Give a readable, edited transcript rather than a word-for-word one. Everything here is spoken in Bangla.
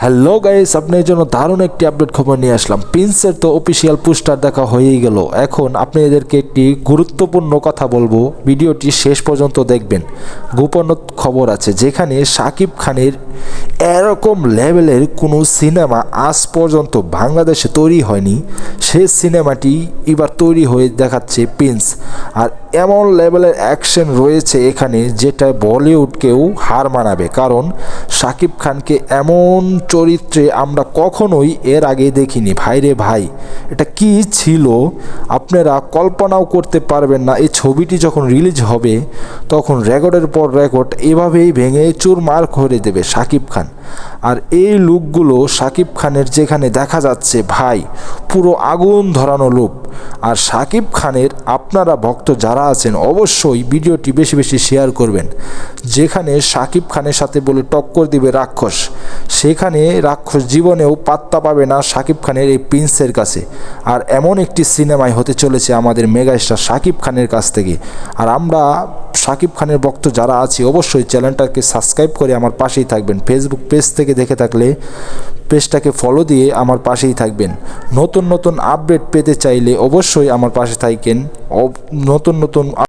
হ্যালো গাইস, আপনার জন্য দারুণ একটি আপডেট খবর নিয়ে আসলাম। প্রিন্সের তো অফিসিয়াল পোস্টার দেখা হয়েই গেল। এখন আপনাদেরকে একটি গুরুত্বপূর্ণ কথা বলবো, ভিডিওটি শেষ পর্যন্ত দেখবেন। গোপন খবর আছে, যেখানে শাকিব খানের এরকম লেভেলের কোনো সিনেমা আজ পর্যন্ত বাংলাদেশে তৈরি হয়নি। সে সিনেমাটি এবার তৈরি হয়ে দেখাচ্ছে প্রিন্স। আর এমন লেভেলের অ্যাকশন রয়েছে এখানে, যেটা বলিউডকেও হার মানাবে। কারণ শাকিব খানকে এমন চরিত্রে আমরা কখনোই এর আগে দেখিনি। ভাইরে ভাই, এটা কি ছিল আপনারা কল্পনাও করতে পারবেন না। এই ছবিটি যখন রিলিজ হবে তখন রেকর্ডের পর রেকর্ড এভাবেই ভেঙে চুরমার করে দেবে শাকিব খান। আর এই লুকগুলো শাকিব খানের যেখানে দেখা যাচ্ছে, ভাই পুরো আগুন ধরানো লুক। আর শাকিব খানের আপনারা ভক্ত যারা আছেন অবশ্যই ভিডিওটি বেশি বেশি শেয়ার করবেন। যেখানে শাকিব খানের সাথে বলে টক্কর দিবে রাক্ষস, সেখানে রাক্ষস জীবনেও পাত্তা পাবে না শাকিব খানের এই প্রিন্সের কাছে। আর এমন একটি সিনেমায় হতে চলেছে আমাদের মেগাস্টার শাকিব খানের কাছ থেকে। আর আমরা শাকিব খানের ভক্ত যারা আছি অবশ্যই চ্যানেলটাকে সাবস্ক্রাইব করে আমার পাশেই থাকবেন। ফেসবুক পেজ থেকে দেখে থাকলে পেজটাকে ফলো দিয়ে আমার পাশেই থাকবেন। নতুন নতুন আপডেট পেতে চাইলে অবশ্যই আমার পাশে থাকেন। নতুন নতুন